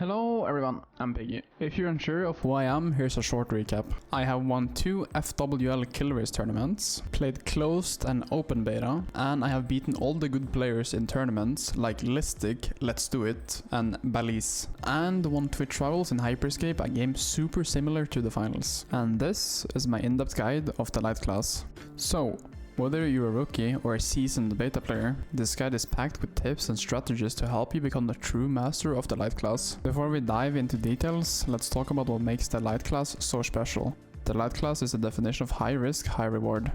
Hello everyone, I'm Piggy. If you're unsure of who I am, here's a short recap. I have won 2 FWL kill race tournaments, played closed and open beta, and I have beaten all the good players in tournaments like Listic, Let's Do It, and Balise, and won Twitch Rivals in Hyperscape, a game super similar to the finals. And this is my in-depth guide of the light class. So, whether you're a rookie or a seasoned beta player, this guide is packed with tips and strategies to help you become the true master of the light class. Before we dive into details, let's talk about what makes the light class so special. The light class is the definition of high risk, high reward.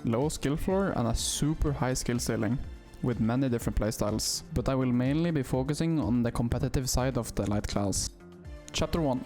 Low skill floor and a super high skill ceiling, with many different playstyles, but I will mainly be focusing on the competitive side of the light class. Chapter 1.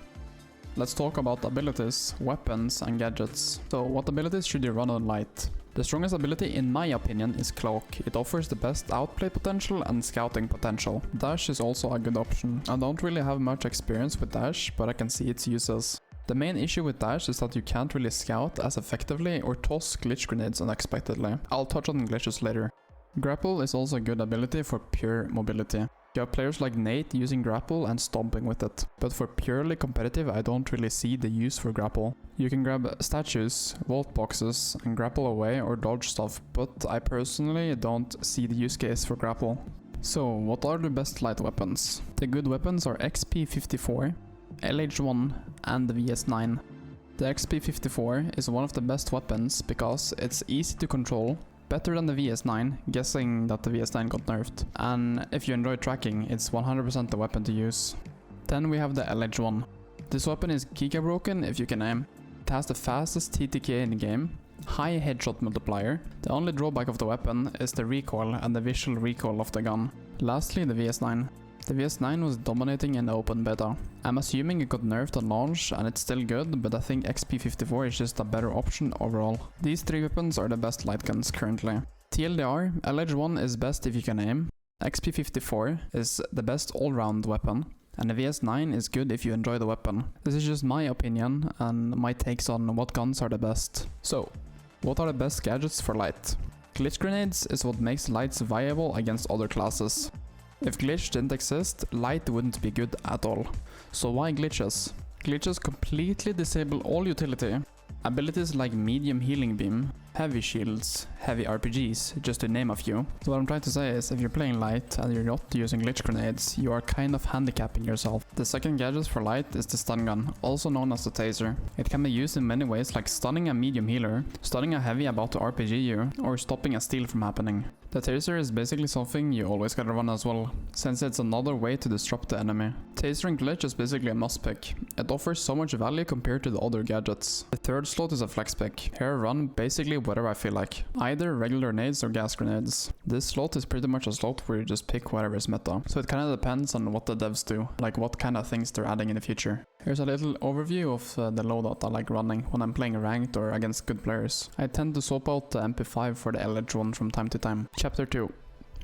Let's talk about abilities, weapons and gadgets. So what abilities should you run on light? The strongest ability in my opinion is Cloak. It offers the best outplay potential and scouting potential. Dash is also a good option. I don't really have much experience with Dash, but I can see its uses. The main issue with Dash is that you can't really scout as effectively or toss glitch grenades unexpectedly. I'll touch on glitches later. Grapple is also a good ability for pure mobility. You have players like Nate using grapple and stomping with it, but for purely competitive I don't really see the use for grapple. You can grab statues, vault boxes and grapple away or dodge stuff, but I personally don't see the use case for grapple. So what are the best light weapons? The good weapons are XP54, LH1 and the VS9. The XP54 is one of the best weapons because it's easy to control, better than the VS9, guessing that the VS9 got nerfed, and if you enjoy tracking, it's 100% the weapon to use. Then we have the LH1. This weapon is giga broken if you can aim. It has the fastest TTK in the game, high headshot multiplier. The only drawback of the weapon is the recoil and the visual recoil of the gun. Lastly, the VS9. The VS9 was dominating in the open beta. I'm assuming it got nerfed on launch and it's still good, but I think XP54 is just a better option overall. These 3 weapons are the best light guns currently. TLDR, LH1 is best if you can aim, XP54 is the best all-round weapon, and the VS9 is good if you enjoy the weapon. This is just my opinion and my takes on what guns are the best. So, what are the best gadgets for light? Glitch grenades is what makes lights viable against other classes. If glitch didn't exist, light wouldn't be good at all. So why glitches? Glitches completely disable all utility. Abilities like medium healing beam, heavy shields, heavy RPGs, just to name a few. So what I'm trying to say is, if you're playing light and you're not using glitch grenades, you are kind of handicapping yourself. The second gadget for light is the stun gun, also known as the taser. It can be used in many ways, like stunning a medium healer, stunning a heavy about to RPG you, or stopping a steal from happening. The taser is basically something you always gotta run as well, since it's another way to disrupt the enemy. Tasering glitch is basically a must pick. It offers so much value compared to the other gadgets. The third slot is a flex pick. Here I run basically whatever I feel like, either regular nades or gas grenades. This slot is pretty much a slot where you just pick whatever is meta, so it kinda depends on what the devs do, like what kind of things they're adding in the future. Here's a little overview of the loadout I like running when I'm playing ranked or against good players. I tend to swap out the MP5 for the LH1 from time to time. Chapter 2.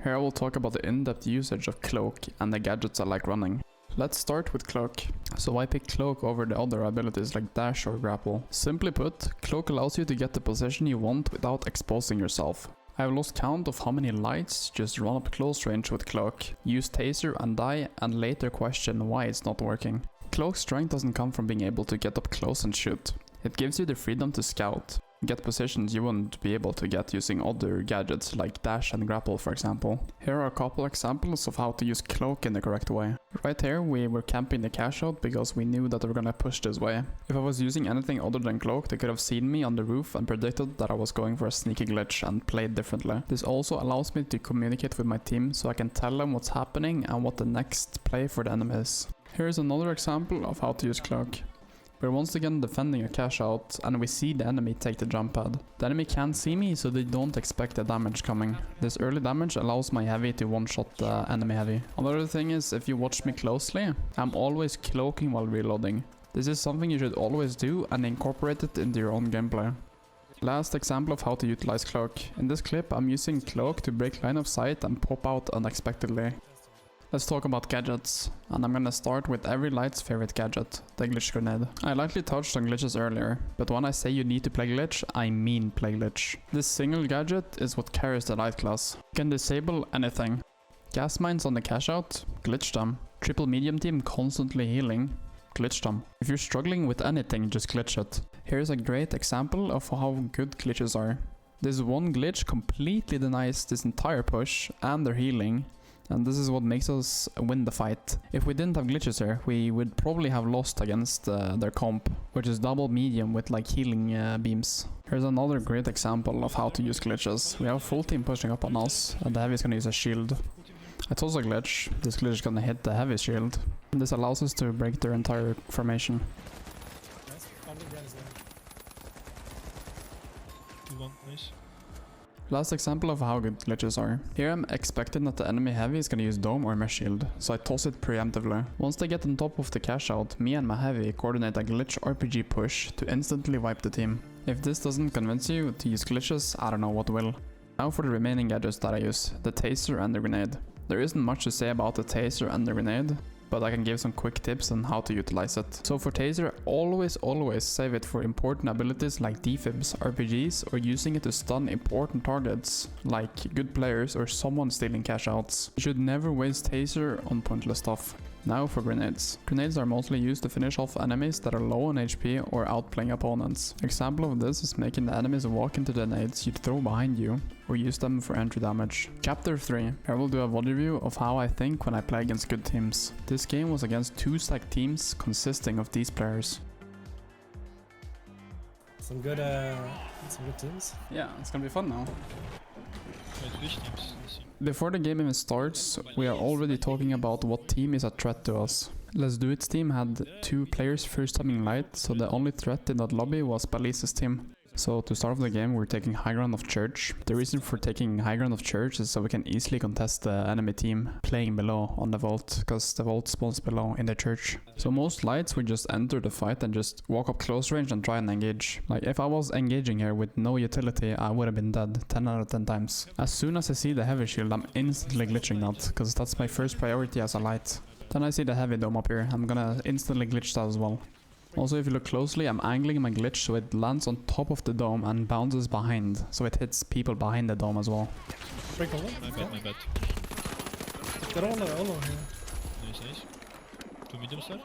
Here I will talk about the in-depth usage of Cloak and the gadgets I like running. Let's start with Cloak. So I pick Cloak over the other abilities like Dash or Grapple. Simply put, Cloak allows you to get the position you want without exposing yourself. I have lost count of how many lights just run up close range with Cloak, use taser and die, and later question why it's not working. Cloak's strength doesn't come from being able to get up close and shoot. It gives you the freedom to scout, get positions you wouldn't be able to get using other gadgets like Dash and Grapple for example. Here are a couple examples of how to use Cloak in the correct way. Right here we were camping the cash out because we knew that we were gonna push this way. If I was using anything other than Cloak, they could have seen me on the roof and predicted that I was going for a sneaky glitch and played differently. This also allows me to communicate with my team so I can tell them what's happening and what the next play for the enemy is. Here's another example of how to use Cloak. We're once again defending a cash out and we see the enemy take the jump pad. The enemy can't see me, so they don't expect the damage coming. This early damage allows my heavy to one-shot the enemy heavy. Another thing is, if you watch me closely, I'm always cloaking while reloading. This is something you should always do and incorporate it into your own gameplay. Last example of how to utilize Cloak. In this clip I'm using Cloak to break line of sight and pop out unexpectedly. Let's talk about gadgets, and I'm gonna start with every light's favorite gadget, the glitch grenade. I lightly touched on glitches earlier, but when I say you need to play glitch, I mean play glitch. This single gadget is what carries the light class. You can disable anything. Gas mines on the cash out, glitch them. Triple medium team constantly healing. Glitch them. If you're struggling with anything, just glitch it. Here's a great example of how good glitches are. This one glitch completely denies this entire push and their healing, and this is what makes us win the fight. If we didn't have glitches here, we would probably have lost against their comp, which is double medium with like healing beams. Here's another great example of how to use glitches. We have a full team pushing up on us, and the heavy is gonna use a shield. I toss a glitch. This glitch is gonna hit the heavy shield. This allows us to break their entire formation. Nice. Last example of how good glitches are. Here I'm expecting that the enemy heavy is gonna use dome or mesh shield, so I toss it preemptively. Once they get on top of the cash out, me and my heavy coordinate a glitch RPG push to instantly wipe the team. If this doesn't convince you to use glitches, I don't know what will. Now for the remaining gadgets that I use, the taser and the grenade. There isn't much to say about the taser and the grenade, but I can give some quick tips on how to utilize it. So for taser, always save it for important abilities like defibs, RPGs, or using it to stun important targets like good players or someone stealing cash outs. You should never waste taser on pointless stuff. Now for grenades. Grenades are mostly used to finish off enemies that are low on HP or outplaying opponents. Example of this is making the enemies walk into the nades you'd throw behind you, or use them for entry damage. Chapter 3. Here we'll do a VOD review of how I think when I play against good teams. This game was against 2 stacked teams consisting of these players. Some good teams. Yeah, it's gonna be fun now. Which teams? Before the game even starts, we are already talking about what team is a threat to us. Let's Do It's team had 2 players first timing light, so the only threat in that lobby was Balise's team. So to start off the game, we're taking high ground of church. The reason for taking high ground of church is so we can easily contest the enemy team playing below on the vault, because the vault spawns below in the church. So most lights we just enter the fight and just walk up close range and try and engage. Like if I was engaging here with no utility, I would have been dead 10 out of 10 times. As soon as I see the heavy shield, I'm instantly glitching that, because that's my first priority as a light. Then I see the heavy dome up here, I'm gonna instantly glitch that as well. Also, if you look closely, I'm angling my glitch so it lands on top of the dome and bounces behind, so it hits people behind the dome as well. Break all My bad. They're all over here. Nice. 2 medium start.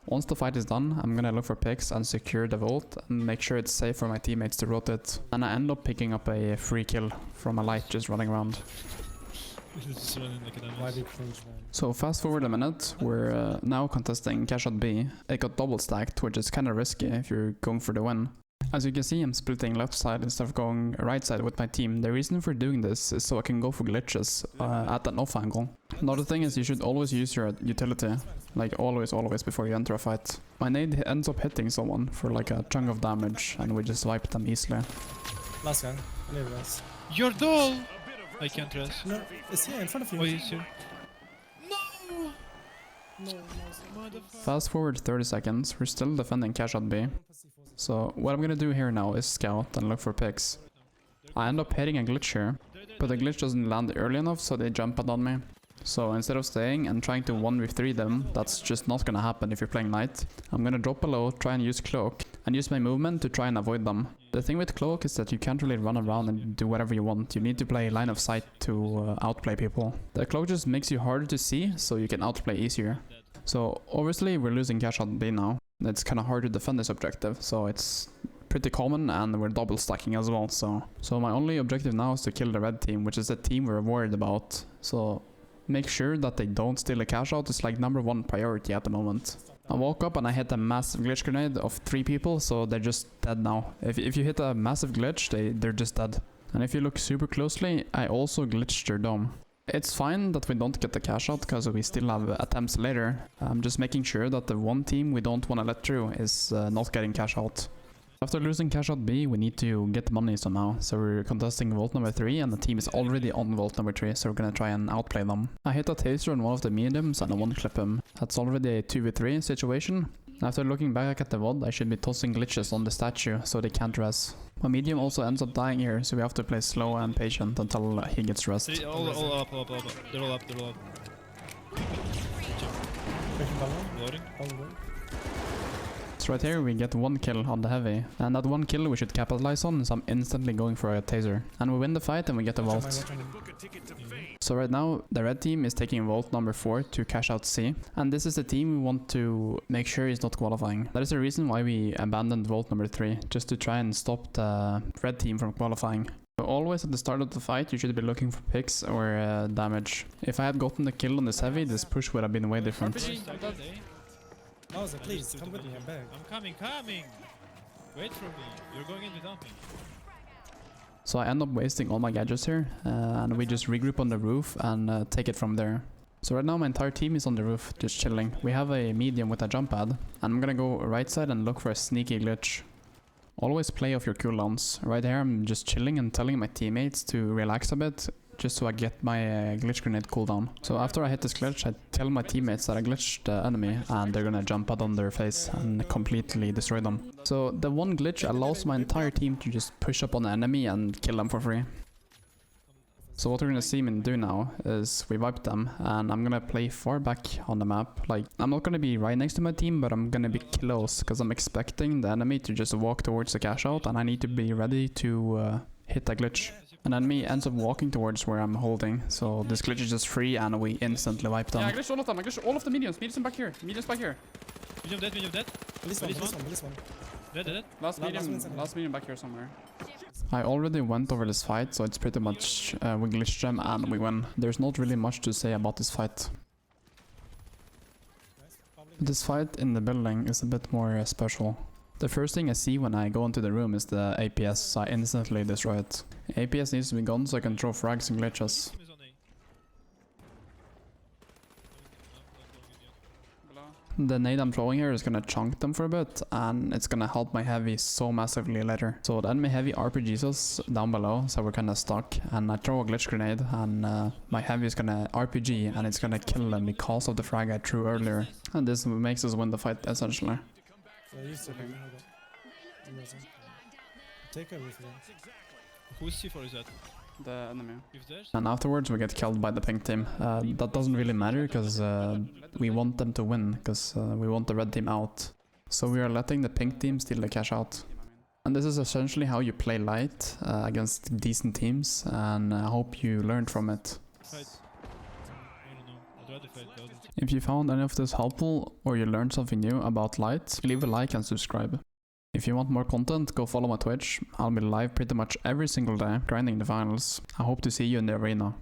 Once the fight is done, I'm gonna look for picks and secure the vault and make sure it's safe for my teammates to rotate. And I end up picking up a free kill from a light just running around. Why be cringe, man? So fast forward a minute, we're now contesting cash out B. It got double stacked, which is kinda risky if you're going for the win. As you can see, I'm splitting left side instead of going right side with my team. The reason for doing this is so I can go for glitches at an off angle. Another thing is you should always use your utility. Like always before you enter a fight. My nade ends up hitting someone for like a chunk of damage and we just wipe them easily. Last guy. Leave us. Your doll! I can't rest. No, it's here in front of you. Oh, he's here. No! No. Fast forward 30 seconds, we're still defending cash out B. So what I'm gonna do here now is scout and look for picks. I end up hitting a glitch here, but the glitch doesn't land early enough so they jump on me. So instead of staying and trying to 1v3 them, that's just not gonna happen if you're playing knight. I'm gonna drop below, try and use cloak, and use my movement to try and avoid them. The thing with cloak is that you can't really run around and do whatever you want. You need to play line of sight to outplay people. The cloak just makes you harder to see, so you can outplay easier. So obviously we're losing cash out B now. It's kinda hard to defend this objective, so it's pretty common and we're double stacking as well. So my only objective now is to kill the red team, which is the team we're worried about. So make sure that they don't steal a cash out is like #1 priority at the moment. I woke up and I hit a massive glitch grenade of 3 people, so they're just dead now. If you hit a massive glitch, they're just dead. And if you look super closely, I also glitched their dome. It's fine that we don't get the cash out because we still have attempts later. I'm just making sure that the one team we don't want to let through is not getting cash out. After losing cash out B, we need to get money somehow, so we're contesting vault number 3 and the team is already on vault number 3, so we're gonna try and outplay them. I hit a taser on one of the mediums and I one-clip him. That's already a 2v3 situation. After looking back at the VOD, I should be tossing glitches on the statue so they can't res. My medium also ends up dying here, so we have to play slow and patient until he gets rest. All up. They're all up. Breaking balloon. Loading. All the way. So right here we get 1 kill on the heavy, and that 1 kill we should capitalize on, so I'm instantly going for a taser. And we win the fight and we get the vault. So right now the red team is taking vault number 4 to cash out C, and this is the team we want to make sure is not qualifying. That is the reason why we abandoned vault number 3, just to try and stop the red team from qualifying. So always at the start of the fight you should be looking for picks or damage. If I had gotten the kill on this heavy, this push would have been way different. Bowser, please, come with me, I'm back. I'm coming! Wait for me. You're going in without me. So I end up wasting all my gadgets here, and we just regroup on the roof and take it from there. So right now my entire team is on the roof, just chilling. We have a medium with a jump pad, and I'm gonna go right side and look for a sneaky glitch. Always play off your cooldowns. Right here I'm just chilling and telling my teammates to relax a bit, just so I get my glitch grenade cooldown. So after I hit this glitch, I tell my teammates that I glitched the enemy and they're gonna jump out on their face and completely destroy them. So the one glitch allows my entire team to just push up on the enemy and kill them for free. So what we're gonna see me do now is we wipe them, and I'm gonna play far back on the map. Like, I'm not gonna be right next to my team, but I'm gonna be close, because I'm expecting the enemy to just walk towards the cash out, and I need to be ready to hit the glitch. An enemy ends up walking towards where I'm holding, so this glitch is just free and we instantly wipe them. Yeah, I glitched all of them. I glitched all of the mediums. Mediums back here. Mediums back here. Medium dead. This one. Dead. Last Last medium back here somewhere. I already went over this fight, so it's pretty much we glitched them and we win. There's not really much to say about this fight. This fight in the building is a bit more special. The first thing I see when I go into the room is the APS, so I instantly destroy it. APS needs to be gone so I can throw frags and glitches. Team is on A. The nade I'm throwing here is gonna chunk them for a bit, and it's gonna help my heavy so massively later. So the enemy heavy RPGs us down below, so we're kinda stuck, and I throw a glitch grenade, and my heavy is gonna RPG, and it's gonna kill them because of the frag I threw earlier. And this makes us win the fight essentially. So you still can take over for them. Whose C4 is that? The enemy. If there's... And afterwards we get killed by the pink team. That doesn't really matter, because we want them to win, because we want the red team out. So we are letting the pink team steal the cash out. And this is essentially how you play light against decent teams, and I hope you learned from it. Fight. I don't know. I'd rather fight the other team. If you found any of this helpful, or you learned something new about light, leave a like and subscribe. If you want more content, go follow my Twitch. I'll be live pretty much every single day, grinding the finals. I hope to see you in the arena.